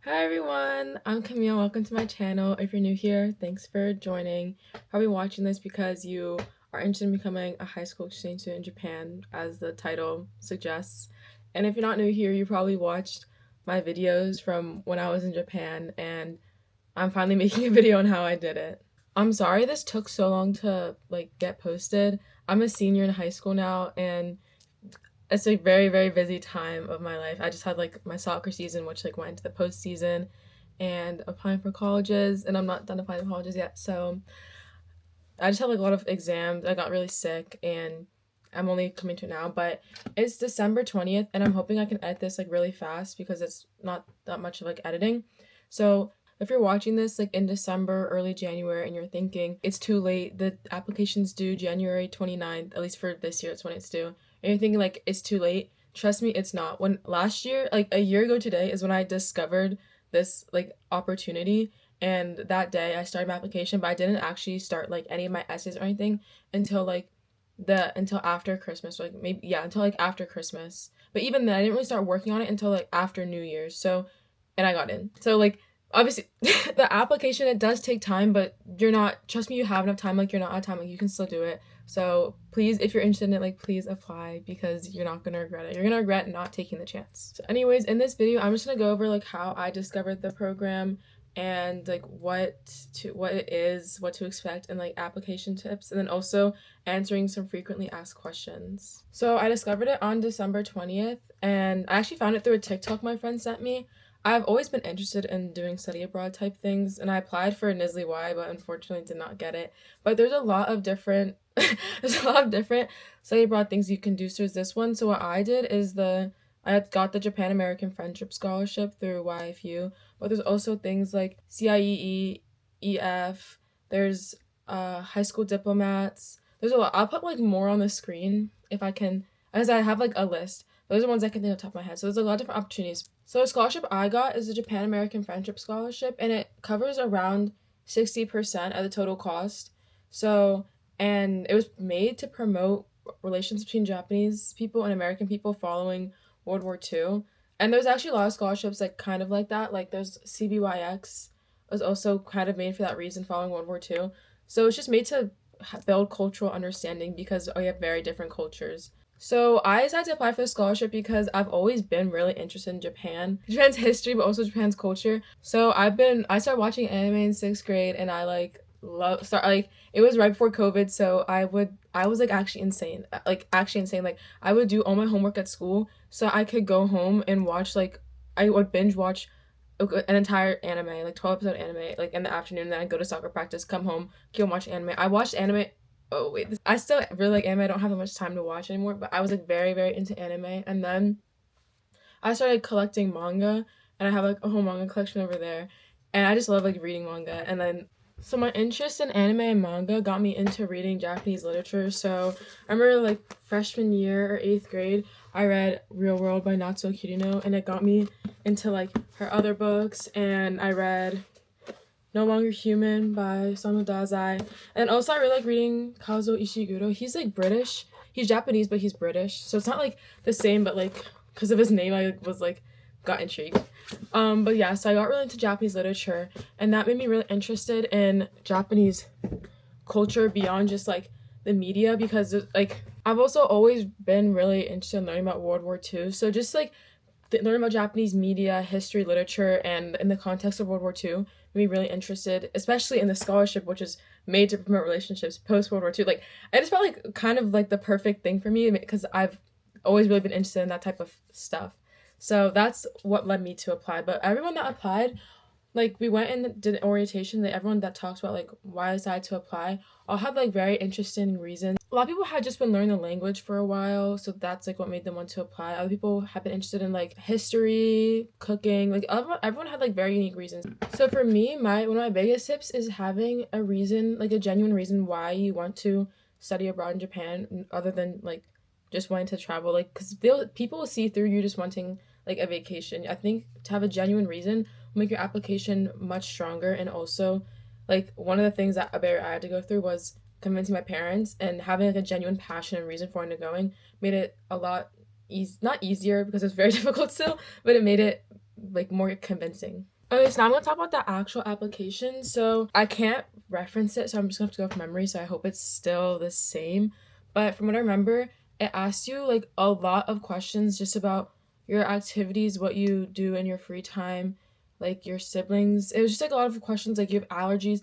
Hi everyone, I'm Camille. Welcome to my channel. If you're new here, thanks for joining. Probably watching this because you are interested in becoming a high school exchange student in Japan, as the title suggests. And if you're not new here, you probably watched my videos from when I was in Japan, and I'm finally making a video on how I did it. I'm sorry this took so long to get posted. I'm a senior in high school now, and it's a very, very busy time of my life. I just had my soccer season, which went into the postseason, and applying for colleges, and I'm not done applying for colleges yet. So I just had a lot of exams. I got really sick, and I'm only coming to it now. But it's December 20th, and I'm hoping I can edit this really fast because it's not that much of editing. So if you're watching this in December, early January, and you're thinking it's too late, the application's due January 29th, at least for this year, it's when it's due, and you're thinking it's too late, trust me, it's not. When last year, a year ago today, is when I discovered this opportunity, and that day I started my application, but I didn't actually start any of my essays or anything until until after Christmas, or maybe, yeah, until after Christmas. But even then I didn't really start working on it until after New Year's. So, and I got in. So obviously the application, it does take time, but you're not, trust me, you have enough time. You're not out of time, you can still do it. So please, if you're interested in it, please apply, because you're not gonna regret it. You're gonna regret not taking the chance. So anyways, in this video I'm just gonna go over how I discovered the program, and what it is, what to expect, and application tips, and then also answering some frequently asked questions. So I discovered it on December 20th, and I actually found it through a TikTok my friend sent me. I've always been interested in doing study abroad type things, and I applied for NISLY Y, but unfortunately did not get it. But there's a lot of different study abroad things you can do. So there's this one. So what I did is I had got the Japan American Friendship Scholarship through YFU, but there's also things like CIEE, EF, there's high school diplomats. There's a lot. I'll put more on the screen if I can, as I have a list. Those are ones I can think off the top of my head. So there's a lot of different opportunities. So the scholarship I got is the Japan American Friendship Scholarship, and it covers around 60% of the total cost. So, and it was made to promote relations between Japanese people and American people following World War II. And there's actually a lot of scholarships kind of like that. There's CBYX was also kind of made for that reason, following World War II. So it's just made to build cultural understanding, because we have very different cultures. So I decided to apply for the scholarship because I've always been really interested in Japan's history, but also Japan's culture. So I started watching anime in 6th grade, and I it was right before COVID, so I was actually insane. I would do all my homework at school so I could go home and watch I would binge watch an entire anime, 12 episode anime, in the afternoon. Then I'd go to soccer practice, come home, go watch anime. I watched anime. Oh wait, I still really like anime. I don't have that much time to watch anymore, but I was very, very into anime. And then I started collecting manga, and I have a whole manga collection over there, and I just love reading manga. And then so my interest in anime and manga got me into reading Japanese literature. So I remember freshman year or 8th grade, I read Real World by Natsuo Kirino, and it got me into her other books. And I read No Longer Human by Osamu Dazai. And also I really like reading Kazuo Ishiguro. He's British. He's Japanese, but he's British. So it's not the same, but because of his name I was got intrigued. But yeah, so I got really into Japanese literature, and that made me really interested in Japanese culture beyond just the media, because I've also always been really interested in learning about World War II. So just learning about Japanese media, history, literature, and in the context of World War II made me really interested, especially in the scholarship, which is made to promote relationships post World War II. I just felt kind of the perfect thing for me, because I've always really been interested in that type of stuff. So that's what led me to apply. But everyone that applied, we went and did an orientation, that everyone that talks about why I decided to apply all have very interesting reasons. A lot of people had just been learning the language for a while, so that's what made them want to apply. Other people have been interested in history, cooking, everyone had very unique reasons. So for me, one of my biggest tips is having a reason, a genuine reason why you want to study abroad in Japan, other than just wanting to travel, because people will see through you just wanting a vacation. I think to have a genuine reason will make your application much stronger. And also one of the things that a barrier I had to go through was convincing my parents, and having a genuine passion and reason for going made it a lot not easier, because it's very difficult still, but it made it more convincing. Okay, so now I'm gonna talk about the actual application. So I can't reference it, so I'm just gonna have to go from memory. So I hope it's still the same. But from what I remember, it asks you like a lot of questions just about your activities, what you do in your free time, like your siblings. It was just like a lot of questions like you have allergies.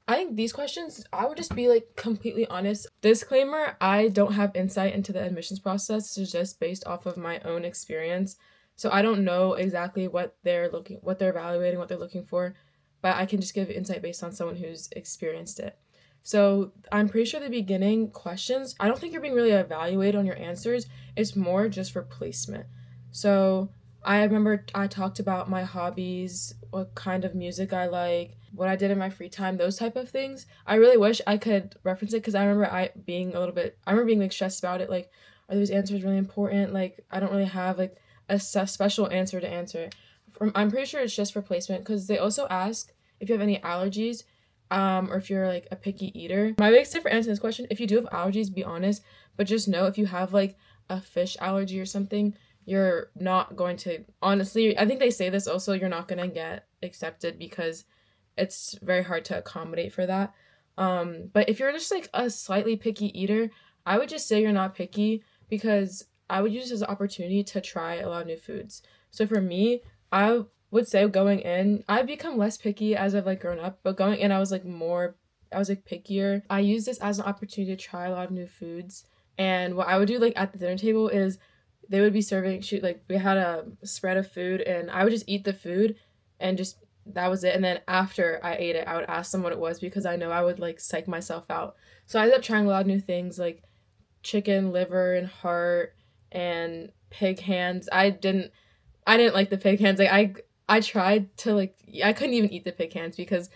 I think these questions, I would just be like completely honest. Disclaimer, I don't have insight into the admissions process. This is just based off of my own experience. So I don't know exactly what they're evaluating, what they're looking for, but I can just give insight based on someone who's experienced it. So I'm pretty sure the beginning questions, I don't think you're being really evaluated on your answers. It's more just for placement. So I remember I talked about my hobbies, what kind of music I like, what I did in my free time, those type of things. I really wish I could reference it because I remember being like stressed about it. Like, are those answers really important? Like, I don't really have like a special answer to answer. I'm pretty sure it's just for placement because they also ask if you have any allergies, or if you're like a picky eater. My biggest tip for answering this question: if you do have allergies, be honest, but just know if you have like a fish allergy or something, you're not going to. Honestly, I think they say this also. You're not gonna get accepted because it's very hard to accommodate for that. But if you're just like a slightly picky eater, I would just say you're not picky because I would use this as an opportunity to try a lot of new foods. So for me, I would say going in, I've become less picky as I've like grown up, but going in, I was like pickier. I used this as an opportunity to try a lot of new foods. And what I would do like at the dinner table is they would be serving, like we had a spread of food and I would just eat the food and just that was it. And then after I ate it, I would ask them what it was because I know I would like psych myself out. So I ended up trying a lot of new things like chicken liver and heart and pig hands. I didn't like the pig hands. Like I tried to like I couldn't even eat the pig hands because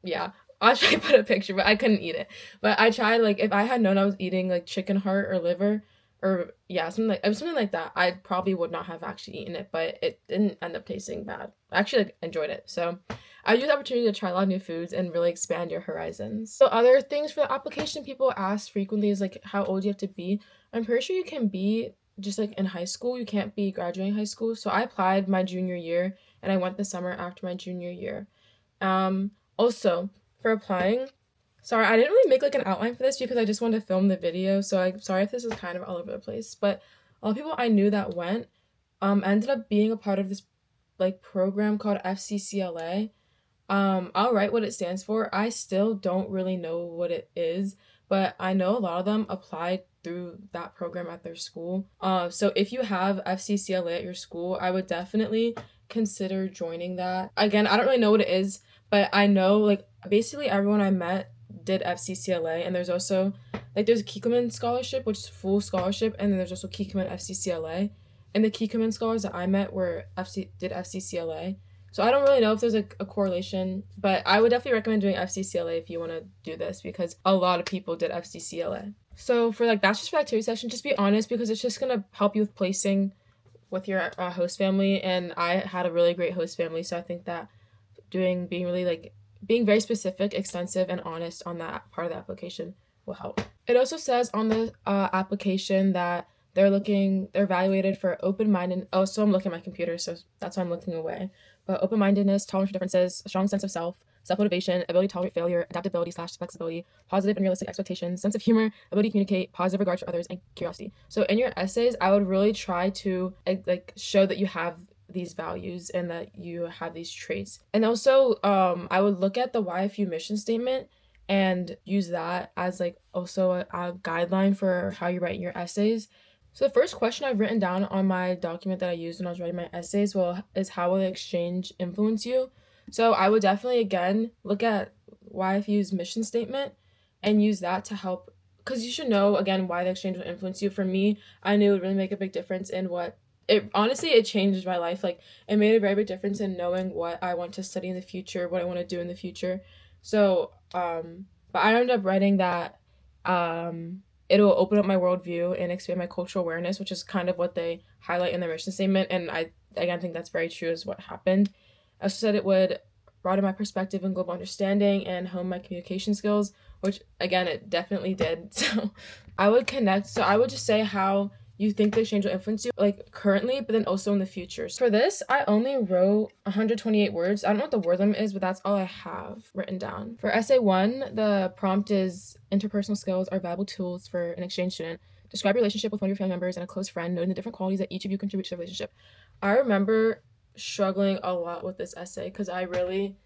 yeah. I'll try to put a picture, but I couldn't eat it. But I tried like if I had known I was eating like chicken heart or liver or yeah, something like that, I probably would not have actually eaten it, but it didn't end up tasting bad. I actually like enjoyed it. So I use the opportunity to try a lot of new foods and really expand your horizons. So other things for the application people ask frequently is like how old you have to be. I'm pretty sure you can be just like in high school. You can't be graduating high school. So I applied my junior year and I went the summer after my junior year. Also for applying, sorry, I didn't really make like an outline for this because I just wanted to film the video. So I'm sorry if this is kind of all over the place, but a lot of people I knew that went ended up being a part of this like program called FCCLA. I'll write what it stands for. I still don't really know what it is, but I know a lot of them applied through that program at their school. So if you have FCCLA at your school, I would definitely consider joining that. Again, I don't really know what it is, but I know like basically everyone I met did FCCLA, and there's also like there's a Kikkoman scholarship, which is full scholarship, and then there's also Kikkoman FCCLA. And the Kikkoman scholars that I met did FCCLA. So I don't really know if there's like a correlation, but I would definitely recommend doing FCCLA if you want to do this because a lot of people did FCCLA. So for like that's just for activity session, just be honest because it's just gonna help you with placing with your host family. And I had a really great host family, so I think that being very specific, extensive, and honest on that part of the application will help. It also says on the application that they're evaluated for open-minded. Oh, so I'm looking at my computer, so that's why I'm looking away. But open-mindedness, tolerance for differences, a strong sense of self-motivation, ability to tolerate failure, adaptability/flexibility, positive and realistic expectations, sense of humor, ability to communicate, positive regard for others, and curiosity. So in your essays, I would really try to like show that you have these values and that you have these traits. And also, I would look at the YFU mission statement and use that as like also a guideline for how you write your essays. So the first question I've written down on my document that I used when I was writing my essays is how will the exchange influence you? So I would definitely, again, look at YFU's mission statement and use that to help, because you should know, again, why the exchange will influence you. For me, I knew it would really make a big difference in it changed my life. Like, it made a very big difference in knowing what I want to study in the future, what I want to do in the future. So, but I ended up writing that, it'll open up my worldview and expand my cultural awareness, which is kind of what they highlight in their mission statement. And I, again, think that's very true is what happened. I also said it would broaden my perspective and global understanding and hone my communication skills, which, again, it definitely did. So I would just say how you think the exchange will influence you, like currently, but then also in the future. So for this, I only wrote 128 words. I don't know what the word limit is, but that's all I have written down. For essay 1, the prompt is interpersonal skills are valuable tools for an exchange student. Describe your relationship with one of your family members and a close friend, noting the different qualities that each of you contribute to the relationship. I remember struggling a lot with this essay because I really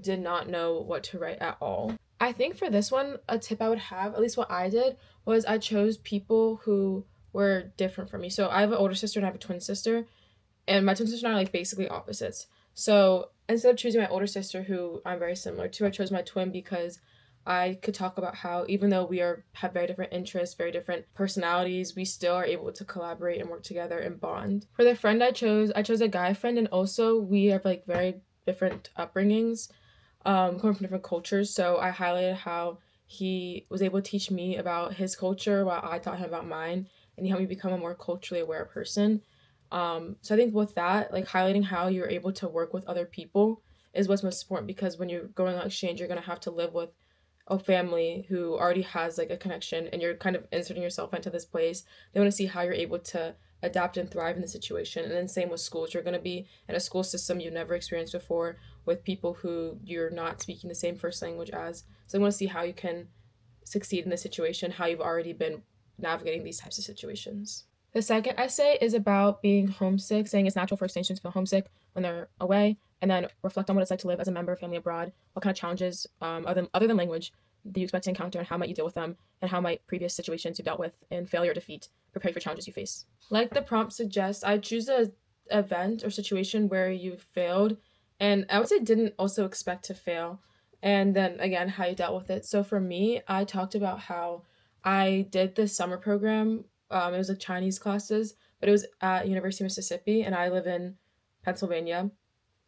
did not know what to write at all. I think for this one, a tip I would have, at least what I did, was I chose people who were different from me. So I have an older sister and I have a twin sister, and my twin sister and I are like basically opposites. So instead of choosing my older sister, who I'm very similar to, I chose my twin because I could talk about how even though we have very different interests, very different personalities, we still are able to collaborate and work together and bond. For the friend I chose a guy friend, and also we have like very different upbringings, coming from different cultures. So I highlighted how he was able to teach me about his culture while I taught him about mine, and he helped me become a more culturally aware person. So I think with that, like highlighting how you're able to work with other people is what's most important, because when you're going on exchange, you're going to have to live with a family who already has like a connection, and you're kind of inserting yourself into this place. They want to see how you're able to adapt and thrive in the situation. And then same with schools, you're going to be in a school system you've never experienced before with people who you're not speaking the same first language as. So I want to see how you can succeed in this situation, how you've already been navigating these types of situations. The second essay is about being homesick, saying it's natural for exchange students to feel homesick when they're away, and then reflect on what it's like to live as a member of family abroad. What kind of challenges, other than language, do you expect to encounter, and how might you deal with them, and how might previous situations you've dealt with in failure or defeat prepare you for challenges you face. Like the prompt suggests, I choose a event or situation where you failed, and I would say didn't also expect to fail, and then again how you dealt with it. So for me, I talked about how I did this summer program. It was like Chinese classes, but it was at University of Mississippi, and I live in Pennsylvania.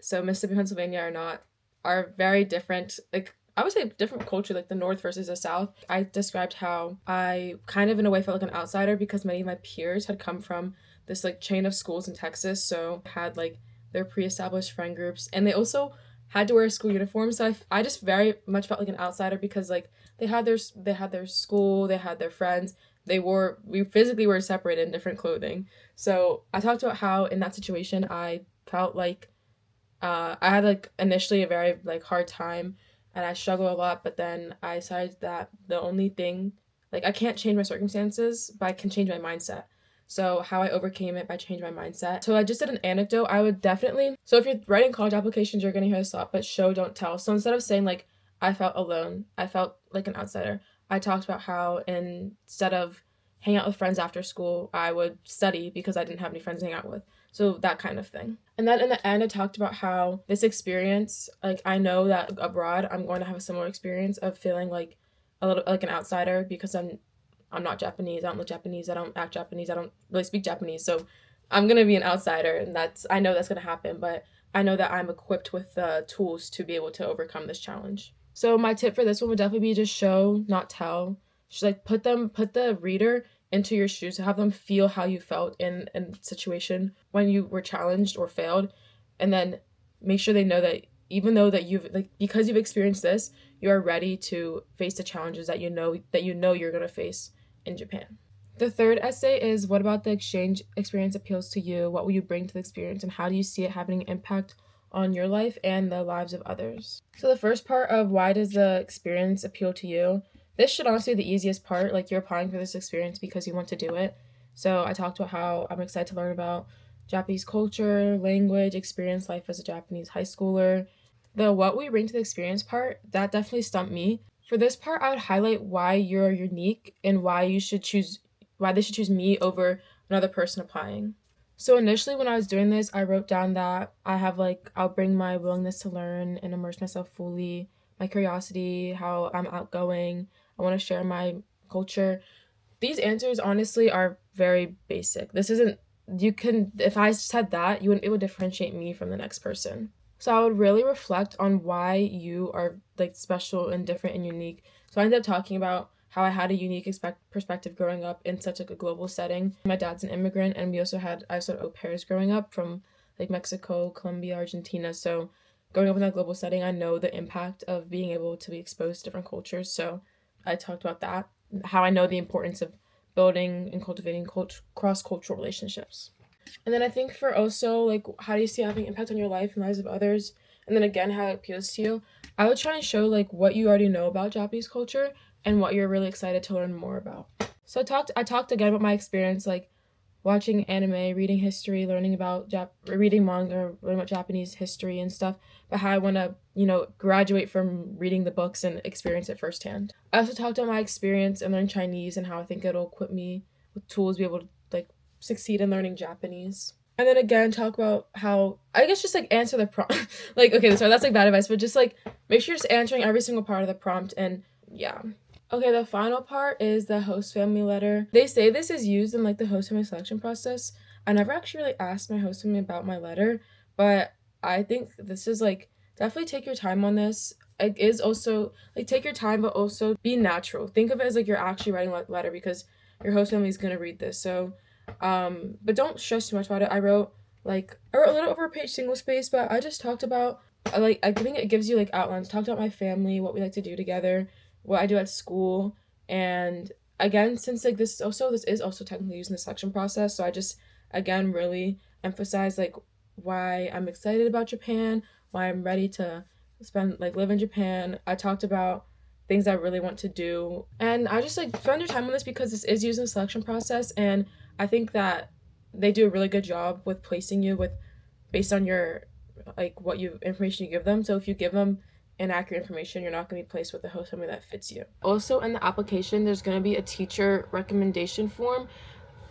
So Mississippi and Pennsylvania are very different. Like I would say different culture, like the North versus the South. I described how I kind of in a way felt like an outsider because many of my peers had come from this like chain of schools in Texas, so had like their pre-established friend groups, and they also had to wear a school uniform. So I just very much felt like an outsider because like they had their school, they had their friends. We physically were separated in different clothing. So I talked about how in that situation I felt like I had like initially a very like hard time, and I struggled a lot, but then I decided that the only thing, like I can't change my circumstances, but I can change my mindset. So how I overcame it by changing my mindset. So I just did an anecdote. I would definitely, so if you're writing college applications, you're going to hear this a lot, but show, don't tell. So instead of saying like, I felt alone, I felt like an outsider, I talked about how instead of hang out with friends after school, I would study because I didn't have any friends to hang out with. So that kind of thing. And then in the end, I talked about how this experience, like I know that abroad, I'm going to have a similar experience of feeling like a little like an outsider because I'm not Japanese, I don't look Japanese, I don't act Japanese, I don't really speak Japanese. So I'm going to be an outsider, and I know that's going to happen, but I know that I'm equipped with the tools to be able to overcome this challenge. So my tip for this one would definitely be just show, not tell. Just like put the reader into your shoes, to have them feel how you felt in a situation when you were challenged or failed, and then make sure they know that even though that because you've experienced this, you are ready to face the challenges that you know you're going to face in Japan. The third essay is, what about the exchange experience appeals to you? What will you bring to the experience, and how do you see it having an impact on your life and the lives of others? So the first part of why does the experience appeal to you? This should honestly be the easiest part. Like, you're applying for this experience because you want to do it. So I talked about how I'm excited to learn about Japanese culture, language, experience life as a Japanese high schooler. The what we bring to the experience part, that definitely stumped me. For this part, I would highlight why you're unique and why they should choose me over another person applying. So initially when I was doing this, I wrote down that I'll bring my willingness to learn and immerse myself fully, my curiosity, how I'm outgoing, I want to share my culture. These answers honestly are very basic. If I said that, you wouldn't be able to differentiate me from the next person. So I would really reflect on why you are like special and different and unique. So I ended up talking about how I had a unique perspective growing up in such like a global setting. My dad's an immigrant, and I also had au pairs growing up from like Mexico, Colombia, Argentina. So growing up in that global setting, I know the impact of being able to be exposed to different cultures. So I talked about that, how I know the importance of building and cultivating cross-cultural relationships. And then I think for also, like, how do you see having impact on your life and lives of others? And then again, how it appeals to you. I would try and show, like, what you already know about Japanese culture and what you're really excited to learn more about. So I talked again about my experience, like, watching anime, reading history, learning about reading manga, learning about Japanese history and stuff, but how I want to, graduate from reading the books and experience it firsthand. I also talked about my experience and learning Chinese and how I think it'll equip me with tools to be able to, like, succeed in learning Japanese. And then again, talk about how, I guess, just, like, answer the prompt. Like, okay, sorry, that's, like, bad advice, but just, like, make sure you're just answering every single part of the prompt, and yeah. Okay, the final part is the host family letter. They say this is used in, like, the host family selection process. I never actually really asked my host family about my letter, but I think this is, like, definitely take your time on this. It is also, like, take your time, but also be natural. Think of it as, like, you're actually writing a letter because your host family is going to read this. So, but don't stress too much about it. I wrote a little over a page single space, but I just talked about, like, I think it gives you, like, outlines. Talked about my family, what we like to do together, what I do at school, and again, since, like, this is also technically used in the selection process, so I just again really emphasize, like, why I'm excited about Japan, why I'm ready to live in Japan. I talked about things I really want to do, and I just, like, spend your time on this because this is used in the selection process, and I think that they do a really good job with placing you based on your, like, what information you give them. So if you give them inaccurate information, you're not going to be placed with the host family that fits you. Also, in the application, there's going to be a teacher recommendation form.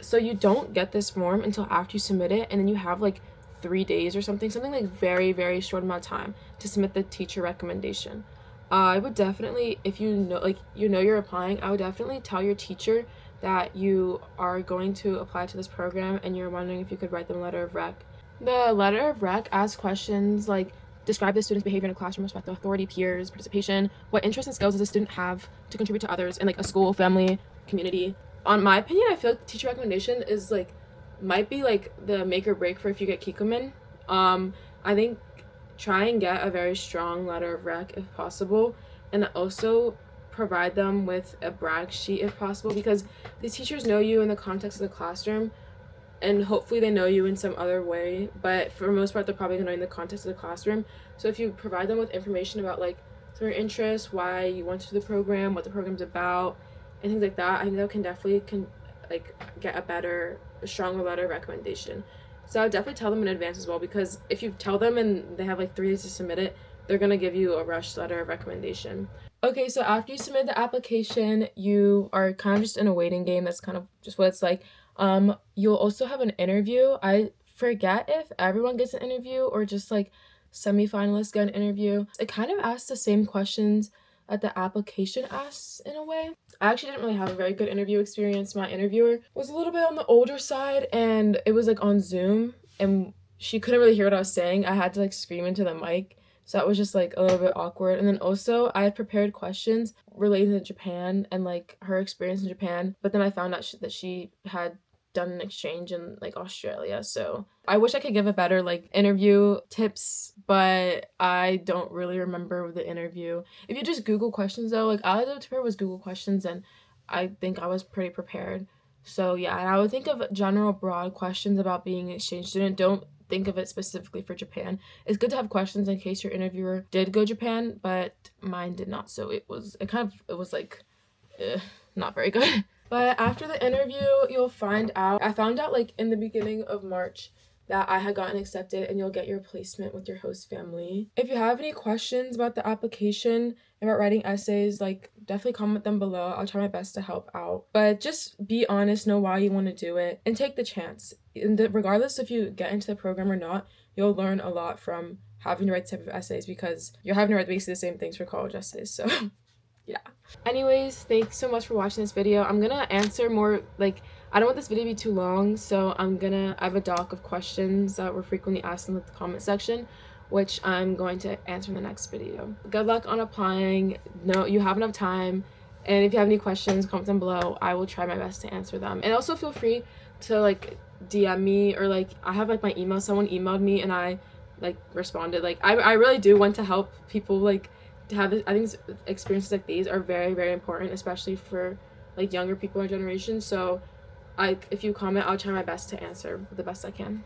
So you don't get this form until after you submit it, and then you have, like, 3 days or something like very, very short amount of time to submit the teacher recommendation. I would definitely, if you know, like, you're applying, I would definitely tell your teacher that you are going to apply to this program and you're wondering if you could write them a letter of rec. The letter of rec asks questions like, describe the student's behavior in a classroom, respect the authority, peers, participation. What interests and skills does a student have to contribute to others in, like, a school, family, community? On my opinion, I feel like teacher recommendation is, like, might be, like, the make or break for if you get kikomen. I think try and get a very strong letter of rec if possible, and also provide them with a brag sheet if possible, because these teachers know you in the context of the classroom, and hopefully they know you in some other way, but for the most part they're probably going to know in the context of the classroom. So if you provide them with information about, like, some of your interests, why you went to the program, what the program's about, and things like that, I think that can definitely get a stronger letter of recommendation. So I would definitely tell them in advance as well, because if you tell them and they have, like, 3 days to submit it, they're going to give you a rushed letter of recommendation. Okay, so after you submit the application, you are kind of just in a waiting game. That's kind of just what it's like. You'll also have an interview. I forget if everyone gets an interview or just, like, semi-finalists get an interview. It kind of asks the same questions that the application asks in a way. I actually didn't really have a very good interview experience. My interviewer was a little bit on the older side, and it was, like, on Zoom, and she couldn't really hear what I was saying. I had to, like, scream into the mic. So that was just, like, a little bit awkward. And then also I had prepared questions related to Japan and, like, her experience in Japan. But then I found out that she had done an exchange in, like, Australia. So I wish I could give a better, like, interview tips, but I don't really remember the interview. If you just Google questions, though, like, all I did to prepare was Google questions, and I think I was pretty prepared. So yeah, and I would think of general broad questions about being an exchange student. Don't think of it specifically for Japan. It's good to have questions in case your interviewer did go Japan, but mine did not, so it was like not very good. But after the interview, you'll find out, I found out, like, in the beginning of March that I had gotten accepted, and you'll get your placement with your host family. If you have any questions about the application, about writing essays, like, definitely comment them below. I'll try my best to help out. But just be honest, know why you want to do it, and take the chance. Regardless if you get into the program or not, you'll learn a lot from having to write type of essays, because you're having to write basically the same things for college essays, so yeah. Anyways, thanks so much for watching this video. I'm gonna answer more, like, I don't want this video to be too long, so I have a doc of questions that were frequently asked in the comment section, which I'm going to answer in the next video. Good luck on applying. No, you have enough time, and if you have any questions, comment them below. I will try my best to answer them. And also feel free to, like, DM me, or, like, I have, like, my email. Someone emailed me and I, like, responded. Like, I really do want to help people, like, to have this. I think experiences like these are very, very important, especially for like younger people in our generation. So if you comment, I'll try my best to answer the best I can.